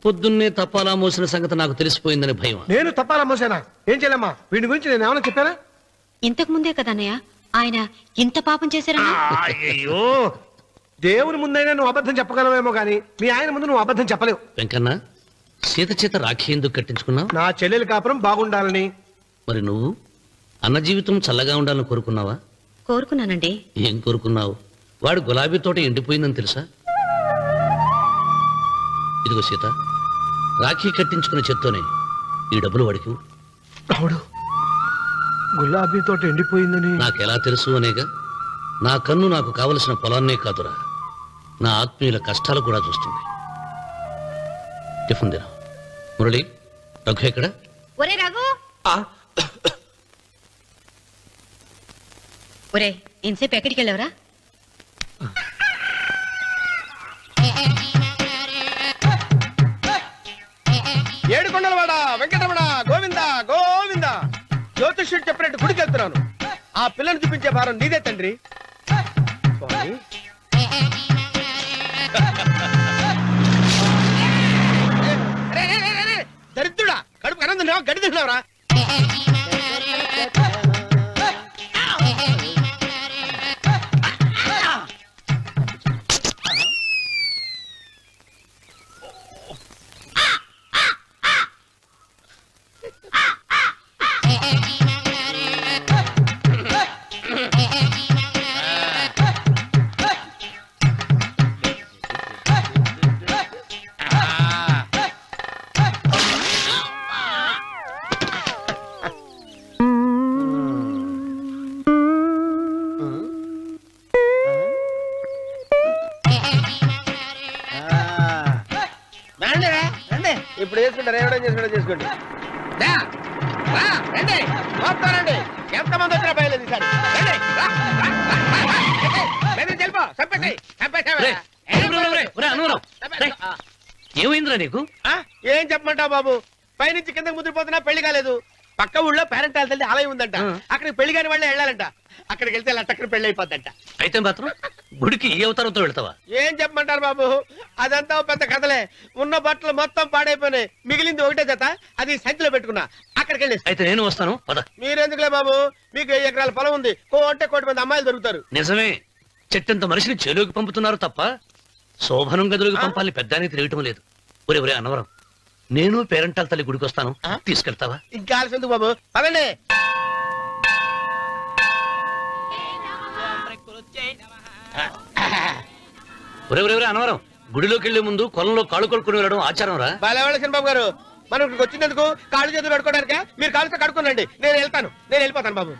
పొద్దున్నే తపాలా మోసిన సంగతి నాకు తెలిసిపోయిందని భయం. నేను తప్పాలా మోసానా? ఏం చేయలేమ్మా. వీడి గురించి నేను ఏమైనా చెప్పానా? ఇంతకు ముందే కదా అన్నయ్య ఆయన ఇంత పాపం చేశారన్న. అయ్యో, దేవుని ముందైనా నువ్వు అబద్ధం చెప్పగలవేమో గానీ మీ ఆయన ముందు నువ్వు అబద్ధం చెప్పలేవు. వెంకన్న, సీత చేత రాఖీ ఎందుకు కట్టించుకున్నావు? నా చెల్లెలి కాపురం బాగుండాలని. మరి నువ్వు అన్న జీవితం చల్లగా ఉండాలని కోరుకున్నావా? కోరుకున్నానండి. ఏం కోరుకున్నావు? వాడు గులాబీ తోట ఎండిపోయిందని తెలుసా? ఇదిగో సీత, రాఖీ కట్టించుకున్న చేత్తోనే ఈ డబ్బులు వాడికి. రావుడు, గులాబీ తోట ఎండిపోయిందని నాకెలా తెలుసు అనేగా. నా కన్ను నాకు కావలసిన పొలాన్నే కాదురా, నా ఆత్మీయుల కష్టాలు కూడా చూస్తుంది. టిఫిన్ తిన. మురళి, రఘు ఎక్కడ? ఒరే రఘు, ఒరే ఇంతసేపు ఎక్కడికి వెళ్ళావరా? జ్యోతిష్యుడు చెప్పినట్టు గుడికి వెళ్తున్నాను. ఆ పిల్లని చూపించే భారం నీదే తండ్రి. స్వామి. దరిద్రుడా, కడుపు అన్నం తిన్నావా, గడి తిన్నావరా? ఇప్పుడు చేసుకుంటారు, ఏమైనా చేసుకుంటా చేసుకోండి. రండి మొత్తం రండి. ఎంతమంది వచ్చినా బయలేదు ఈసారి. ఏమైందిరా నీకు? ఏం చెప్పమంటావు బాబు, పైనుంచి కిందకి ముద్రపోతున్నా పెళ్లి కాలేదు. పక్క ఊళ్ళో పేరెంట్ తల్లి ఆలయం ఉందంట, అక్కడికి పెళ్లి కాని వాళ్ళే వెళ్ళాలంట. అక్కడికి వెళ్తే లట్టక్కన పెళ్లి అయిపోద్దంట. అయితే మాత్రం గుడికి ఏ అవతారంతో వెళ్తావా? ఏం చెప్పమంటారు బాబు, అదంతా పెద్ద కథలే. ఉన్న బట్టలు మొత్తం పాడైపోయినాయి, మిగిలింది ఒకటే జత, అది సంచిలో పెట్టుకున్నా. అక్కడికి వెళ్ళి అయితే నేను వస్తాను. పద. మీరెందుకులే బాబు, మీకు 1 ఎకరాల పొలం ఉంది, అంటే 1 మంది అమ్మాయిలు దొరుకుతారు. నిజమే, చెట్టంత మనిషిని చేలోకి పంపుతున్నారు తప్ప శోభనం గదులకు పంపాలని పెద్దానికి తెలియటం లేదు. ఒరే ఒరే అన్నవరం, నేను పేరెంటాల తల్లి గుడికి వస్తాను, తీసుకెళ్తావా? ఇంకా ఆలస్యం బాబు, పదండి. ఒరే ఒరే ఒరే అన్నవరం, గుడిలోకి వెళ్లే ముందు కొలంలో కాళ్ళు కొడుకుని వెళ్ళడం ఆచారం రా. బాలవాళ్ళ బాబు గారు, మనం ఇక్కడికి వచ్చినందుకు కాళ్ళు చేతులు కడుక్కోవడానికే. మీరు కాళ్ళతో కడుక్కోనండి, నేను వెళ్తాను, నేను వెళ్ళిపోతాను బాబు.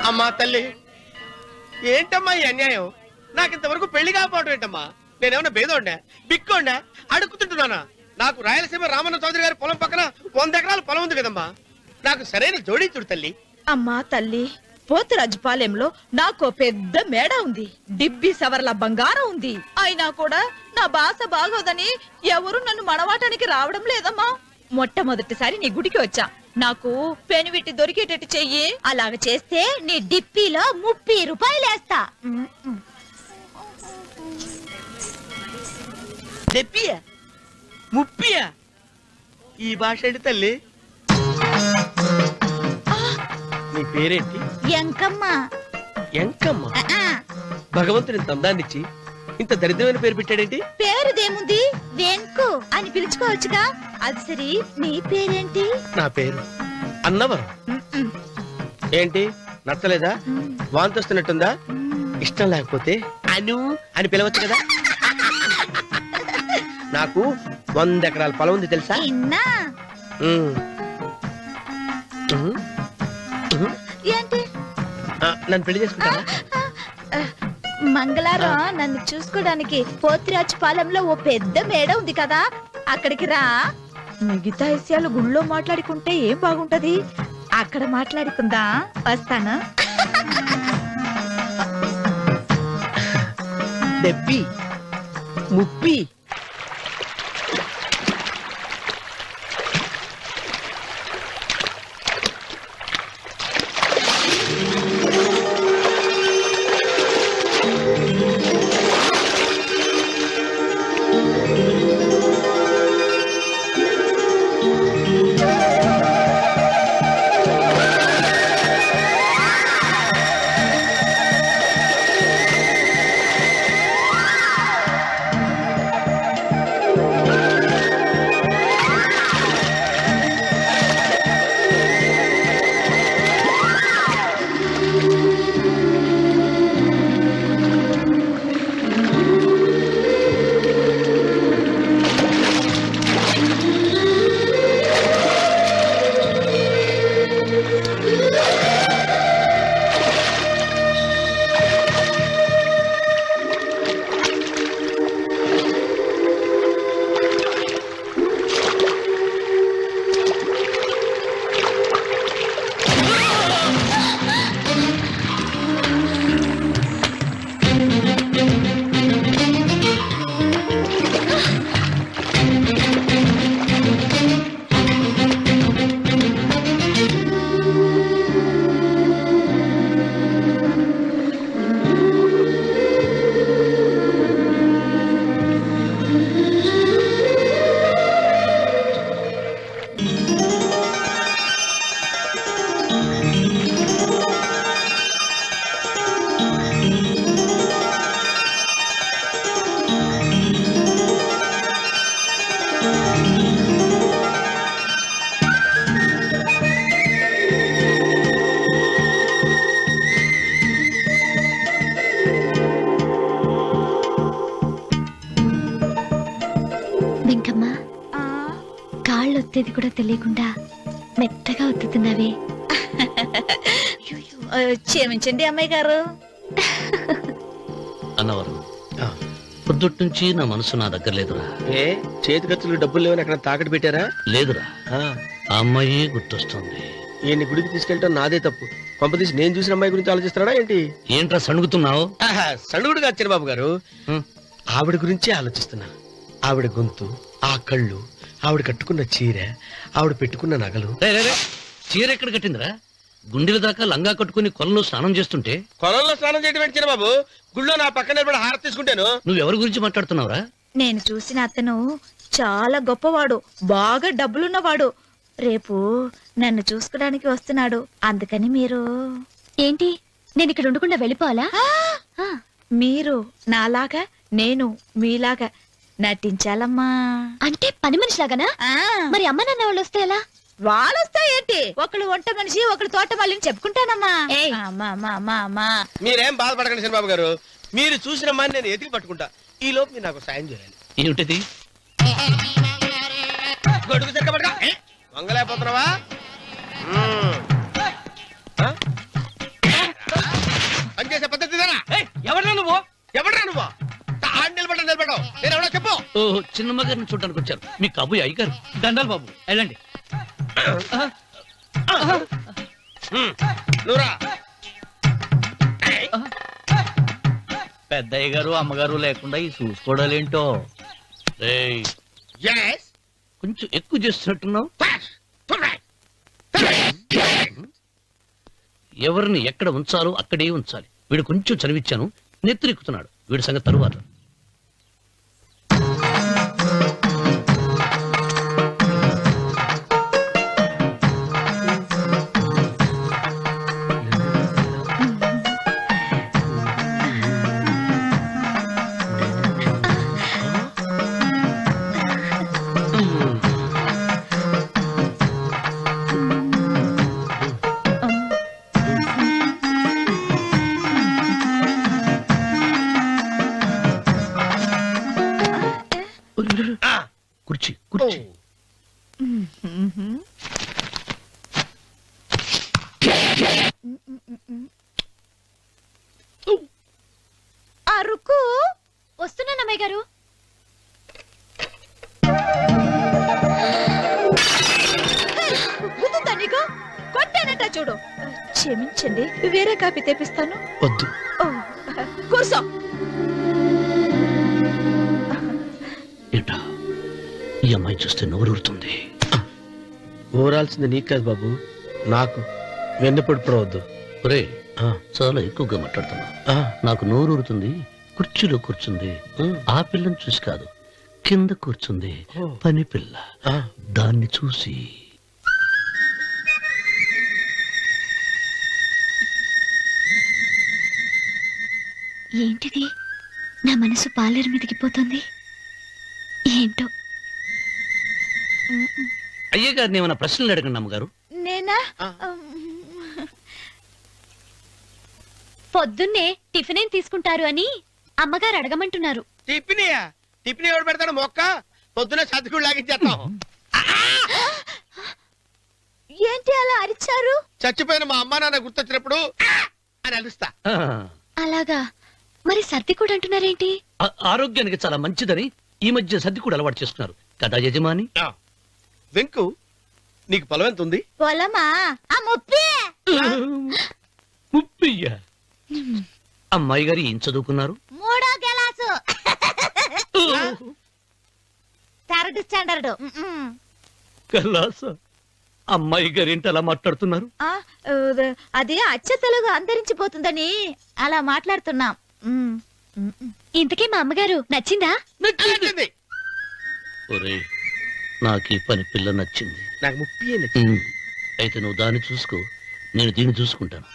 అమ్మా తల్లి, ఏంటమ్మా ఈ అన్యాయం? నాకు ఇంతవరకు పెళ్లి కాకపోవడం ఏంటమ్మా? నేనేమన్నా బేదోండా, బిక్కోండా, అడుగుతుంటున్నానా? నాకు రాయలసీమ రామన్న చౌదరి గారి పొలం పక్కన 100 ఎకరాల పొలం ఉంది కదమ్మా. నాకు సరైన జోడించుడు తల్లి. అమ్మా తల్లి, పోతురాజుపాలెంలో నాకు పెద్ద మేడ ఉంది, డిబ్బి సవర్ల బంగారం ఉంది. అయినా కూడా నా భాష బాగోదని ఎవరు నన్ను మనవాటానికి రావడం లేదమ్మా. మొట్టమొదటిసారి నీ గుడికి వచ్చా, నాకు పెనువిట్టి దొరికేటట్టు చెయ్యి. అలాగ చేస్తే నీ డిప్పిలో 30 రూపాయలు వేస్తా. చెప్పియా 30? ఈ భాష ఏంటి తల్లి? నీ పేరేంటి? ఎంకమ్మ. ఎంకమ్మ? భగవంతుని తందాన్నిచ్చి ఇంత దరిద్రమైన పేరు పెట్టాడేంటి? పేరుదేముంది, వెంకు అని పిలుచుకోవచ్చుగా. అది సరి, నీ పేరేంటి? నా పేరు అన్నవరం. ఏంటి నచ్చలేదా? వాంతి వస్తున్నట్టుందా? ఇష్టం లేకపోతే అను అని పిలవచ్చు కదా. నాకు 100 ఎకరాల పొలం ఉంది తెలుసా? ఏంటి? నన్ను పెళ్లి చేసుకుంటావా? మంగళారం నన్ను చూసుకోవడానికి పోతిరాజు పాలెంలో ఓ పెద్ద మేడ ఉంది కదా, అక్కడికి రా. మిగతా విషయాలు గుళ్ళో మాట్లాడుకుంటే ఏం బాగుంటది, అక్కడ మాట్లాడుకుందా. వస్తానా? డెబ్బి 30. తేదీ కూడా తెలియకుండా మెత్తగా ఒత్తుతున్నావే. క్షమించండి అమ్మాయి గారు. అన్నవరం పొద్దుటి నుంచి నా మనసు నా దగ్గర లేదురా. ఏ చేతి ఖర్చులు డబ్బులు లేవని అక్కడ తాకట్టు పెట్టారా? లేదురా, ఆ అమ్మాయి గుర్తొస్తుంది. ఈయన్ని గుడికి తీసుకెళ్ళటం నాదే తప్పు. పంపదీసి నేను చూసిన అమ్మాయి గురించి ఆలోచిస్తున్నాడా ఏంటి? ఏంట్రా సణుగుతున్నావు? సణుగుడు కాదు చిన్నబాబు గారు, ఆవిడ గురించి ఆలోచిస్తున్నా. ఆవిడ గొంతు, ఆ కళ్ళు, ఆవిడ కట్టుకున్న చీర, ఆవిడ పెట్టుకున్న నగలు. చీర ఎక్కడ కట్టిందిరా? గుండెల దాకా లంగా కట్టుకుని కొలంలో స్నానం చేస్తుంటే. కొలంలో స్నానం చేయడం ఏంటి చిన్నబాబు? గుళ్ళో నా పక్కన నిలబడి హారతి తీసుకుంటాను. నువ్వెవరి గురించి మాట్లాడుతున్నావురా? నేను చూసిన అతను చాలా గొప్పవాడు, బాగా డబ్బులున్నవాడు. రేపు నన్ను చూసుకోడానికి వస్తున్నాడు. అందుకని మీరు ఏంటి, నేను ఇక్కడ ఉండకుండా వెళ్ళిపోవాలా? మీరు నాలాగా, నేను మీలాగా నటించాలమ్మా. అంటే పని మనిషిలాగానా? మరి అమ్మ నాన్న వాళ్ళు వస్తే ఎలా? వాళ్ళు వస్తా ఏంటి, ఒకళ్ళు వంట మనిషి ఒకళ్ళు తోట వాళ్ళని చెప్పుకుంటానమ్మా. మీరేం బాధపడకండి చిన్నబాబు గారు, మీరు చూసిన అమ్మాయిని నేను ఎతికి పట్టుకుంటా. ఈ లోపు మీరు నాకు సాయం చేయాలి. ఏమిటది? గొడుగు సరిగ్గా పట్టుకో. వంగలేకపోతున్నావా? పనిచేసే పద్ధతి ఎవడరా నువ్వు? ఎవడరా నువ్వు? నిలబడ్డావు నేను ఎవడో చెప్పు. ఓ చిన్నమ్మ గారిని చూడడానికి వచ్చారు. మీ కబుయ్య అయ్యగారు. దండాలు బాబు, వెళ్ళండి. నువ్వురా. పెద్దయ్య గారు అమ్మగారు లేకుండా ఈ చూసుకోవడాలేంటో. కొంచెం ఎక్కువ చేస్తున్నట్టున్నావు. ఎవరిని ఎక్కడ ఉంచాలో అక్కడే ఉంచాలి. వీడు కొంచెం చదివిచ్చాను, నెత్తిరెక్కుతున్నాడు. వీడి సంగతి తరువాత. కుర్చీ కుర్చీ. అరుకు వస్తున్నాను అమ్మాయి గారు. గుర్తుందా నీకు? కొట్టానట చూడు. క్షమించండి, వేరే కాపీ తెప్పిస్తాను. వద్దు. కూర్చో. ఏంటా ఈ అమ్మాయి చూస్తే నోరూరుతుంది. ఊరాల్సింది నీకు కాదు బాబు, నాకు. వెన్నపొడి పడవద్దు. ఒరే, చాలా ఎక్కువగా మాట్లాడుతున్నా. నాకు నోరూరుతుంది. కుర్చీలో కూర్చుంది. ఆ పిల్లని చూసి కాదు, కింద కూర్చుంది పని పిల్ల. దాన్ని చూసి. ఏంటిది, నా మనసు పాలేరు మీదకి పోతుంది. ఏంటో. అయ్యగారిని ఏమైనా ప్రశ్నలు అడగండి అమ్మగారు. నేనా? పొద్దున్నే టిఫిన్ ఏం తీసుకుంటారు అని అమ్మగారు అడగమంటున్నారు. టిఫినియా? టిఫిన్ ఎవడు పెడతాడు మొక్క? పొద్దున సతికుడు లాగించేస్తాం. ఏంటి అలా అరిచారు? చచ్చిపోయిన మా అమ్మా నాన్న గుర్తొచ్చినప్పుడు అని అలుస్తా. అలాగా? మరి సర్ది కూడా అంటున్నారేంటి? ఆరోగ్యానికి చాలా మంచిదని ఈ మధ్య సర్ది కూడా అలవాటు చేసుకున్నారు కదా యజమాని. వెంకు, నీకు పొలం ఎంత ఉంది? పొలమా? ముప్పయ్య. అమ్మాయి గారు ఏం చదువుకున్నారు? 3వ క్లాసు, 3rd స్టాండర్డ్. కలాస. అమ్మాయి గారు ఏంటి అలా మాట్లాడుతున్నారు? అది అచ్చ తెలుగు అంతరించిపోతుందని అలా మాట్లాడుతున్నాం. ఇంతకీ మా అమ్మగారు నచ్చిందా? ఒరే, నాకు ఈ పని పిల్ల నచ్చింది. నాకు 30 నచ్చింది. అయితే నువ్వు దాన్ని చూసుకో, నేను దీన్ని చూసుకుంటాను.